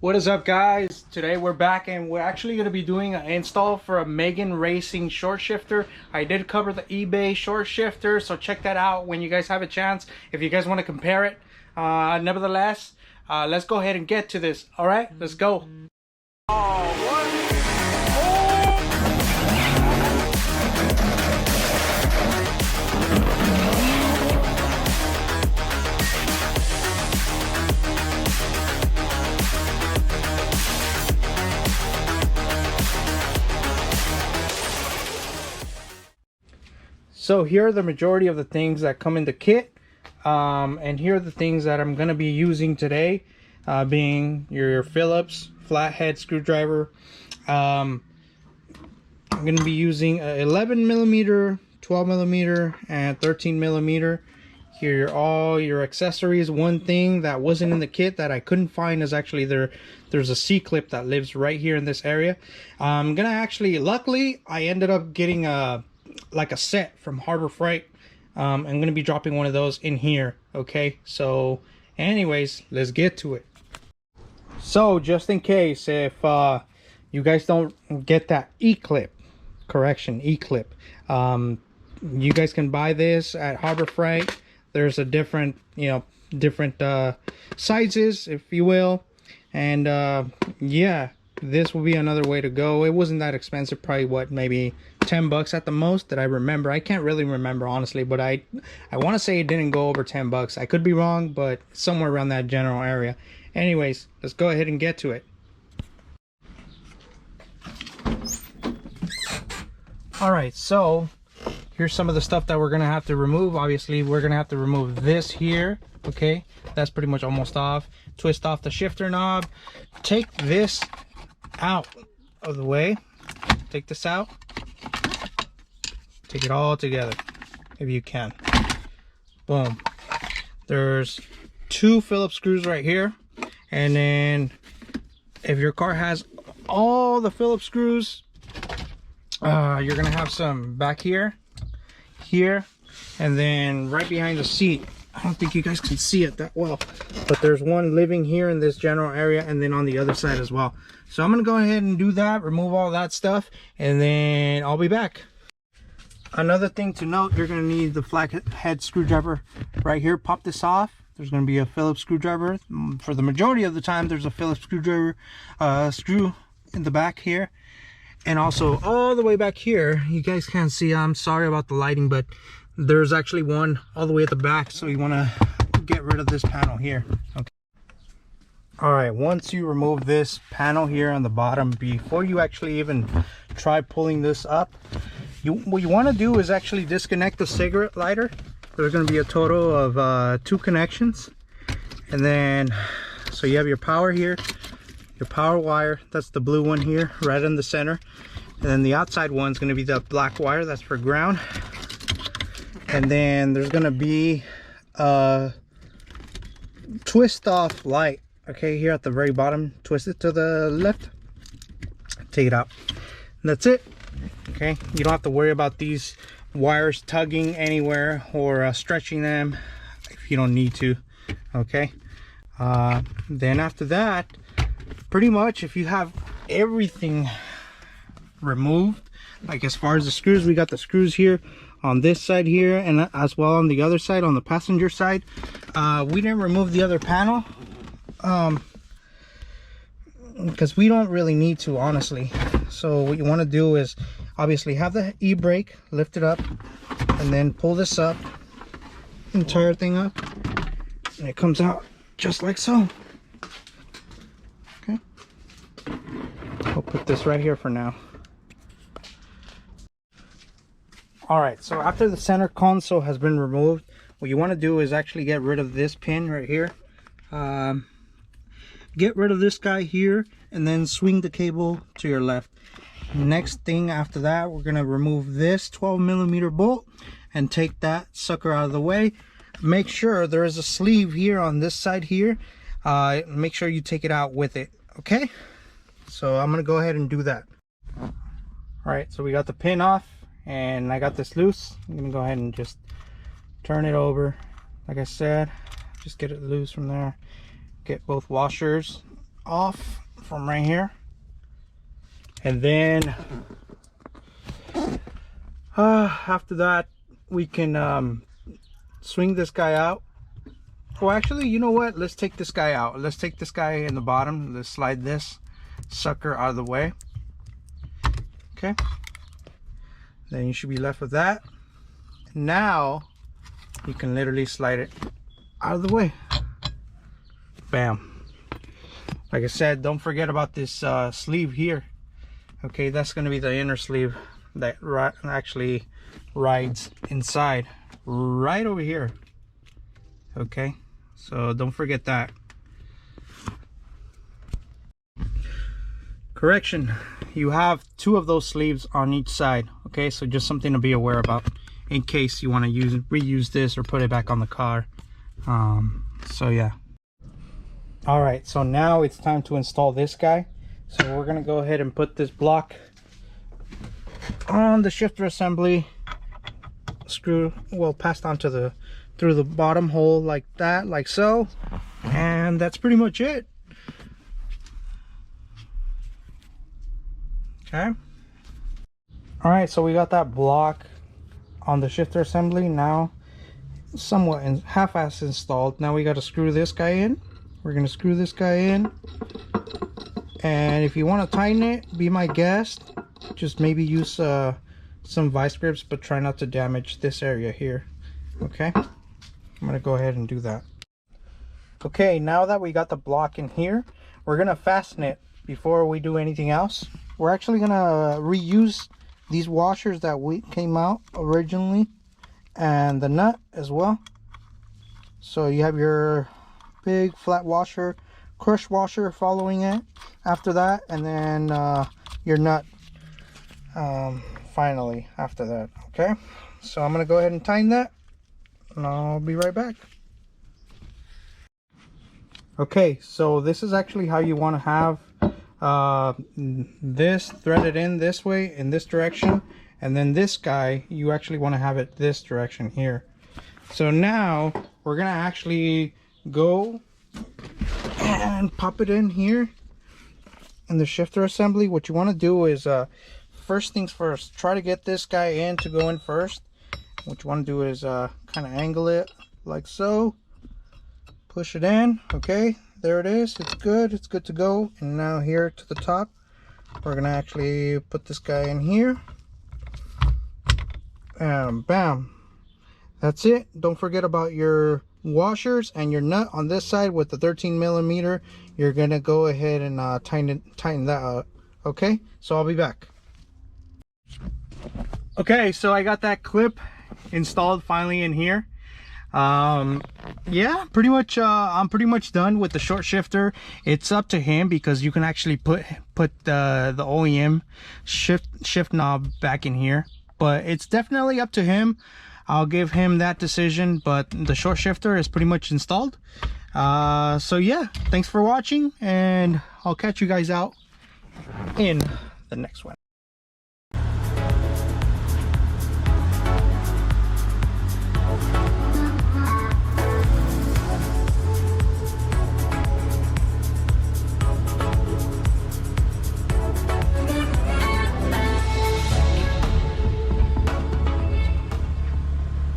What is up, guys? Today we're back and we're actually going to be doing an install for a Megan Racing short shifter. I did cover the eBay short shifter, so check that out when you guys have a chance if you guys want to compare it. Nevertheless, let's go ahead and get to this. All right, let's go. So here are the majority of the things that come in the kit, and here are the things that I'm going to be using today, being your Phillips flathead screwdriver. I'm going to be using a 11 millimeter, 12 millimeter, and 13 millimeter. Here are all your accessories. One thing that wasn't in the kit that I couldn't find is actually there's a C-clip that lives right here in this area. I'm gonna actually, luckily I ended up getting like a set from Harbor Freight. I'm gonna be dropping one of those in here. Okay, so anyways, let's get to it. So just in case if you guys don't get that E-clip, E-clip, you guys can buy this at Harbor Freight. There's a different sizes, if you will, and yeah, this will be another way to go. It wasn't that expensive, probably what, maybe 10 bucks at the most that I remember. I can't really remember honestly, but I want to say it didn't go over 10 bucks. I could be wrong, but somewhere around that general area. Anyways, let's go ahead and get to it. All right, so here's some of the stuff that we're gonna have to remove. Obviously, we're gonna have to remove this here. Okay, that's pretty much almost off. Twist off the shifter knob. Take this out of the way. Take this out. Take it all together if you can. Boom. There's 2 Phillips screws right here, and then if your car has all the Phillips screws, you're gonna have some back here, and then right behind the seat. I don't think you guys can see it that well, but there's one living here in this general area, and then on the other side as well. So I'm gonna go ahead and do that, remove all that stuff, and then I'll be back. Another thing to note, you're gonna need the flathead screwdriver right here. Pop this off. There's gonna be a Phillips screwdriver. For the majority of the time, there's a Phillips screwdriver screw in the back here. And also all the way back here, you guys can't see, I'm sorry about the lighting, but there's actually one all the way at the back, so you want to get rid of this panel here. Okay. All right, once you remove this panel here on the bottom, before you actually even try pulling this up, what you want to do is actually disconnect the cigarette lighter. There's going to be a total of 2 connections, and then so you have your power here, your power wire, that's the blue one here right in the center, and then the outside one's going to be the black wire, that's for ground. And then there's going to be a twist off light, okay, here at the very bottom. Twist it to the left, take it out, and that's it. Okay, you don't have to worry about these wires tugging anywhere or stretching them if you don't need to. Okay, then after that, pretty much if you have everything removed, like as far as the screws, we got the screws here on this side here, and as well on the other side, on the passenger side. We didn't remove the other panel because we don't really need to, honestly. So what you want to do is obviously have the e-brake, lift it up, and then pull this up, entire thing up, and it comes out just like so. Okay, I'll put this right here for now. All right, so after the center console has been removed, what you want to do is actually get rid of this pin right here. Get rid of this guy here, and then swing the cable to your left. Next thing after that, we're going to remove this 12 millimeter bolt and take that sucker out of the way. Make sure there is a sleeve here on this side here. Make sure you take it out with it, okay? So I'm going to go ahead and do that. All right, so we got the pin off, and I got this loose. I'm gonna go ahead and just turn it over. Like I said, just get it loose from there. Get both washers off from right here, and then after that we can swing this guy out. Well, actually, you know what, let's take this guy out. Let's take this guy in the bottom. Let's slide this sucker out of the way. Okay, then you should be left with that. Now you can literally slide it out of the way. Bam. Like I said, don't forget about this sleeve here. Okay, that's going to be the inner sleeve that actually rides inside right over here. Okay, so don't forget that. Correction, you have 2 of those sleeves on each side. Okay, so just something to be aware about in case you want to reuse this or put it back on the car. So yeah. All right, so now it's time to install this guy. So we're gonna go ahead and put this block on the shifter assembly. Screw, well, passed onto the through the bottom hole like that, like so, and that's pretty much it. Okay. All right, so we got that block on the shifter assembly now, somewhat half-ass installed. Now we got to screw this guy in. We're gonna screw this guy in, and if you want to tighten it, be my guest. Just maybe use some vice grips, but try not to damage this area here. Okay, I'm gonna go ahead and do that. Okay, now that we got the block in here, we're gonna fasten it before we do anything else. We're actually gonna reuse these washers that we came out originally, and the nut as well. So you have your big flat washer, crush washer following it after that, and then your nut finally after that. Okay, so I'm gonna go ahead and tighten that, and I'll be right back. Okay, so this is actually how you want to have this threaded in this way, in this direction, and then this guy, you actually want to have it this direction here. So now we're gonna actually go and pop it in here in the shifter assembly. What you want to do is first things first, try to get this guy in to go in first. What you want to do is kind of angle it like so, push it in. Okay, there it is, it's good to go. And now here to the top, we're gonna actually put this guy in here, and bam, that's it. Don't forget about your washers and your nut on this side with the 13mm. You're gonna go ahead and tighten that up. Okay, so I'll be back. Okay, so I got that clip installed finally in here. Yeah, pretty much I'm pretty much done with the short shifter. It's up to him, because you can actually put the OEM shift knob back in here, but it's definitely up to him. I'll give him that decision, but the short shifter is pretty much installed. So yeah, thanks for watching, and I'll catch you guys out in the next one.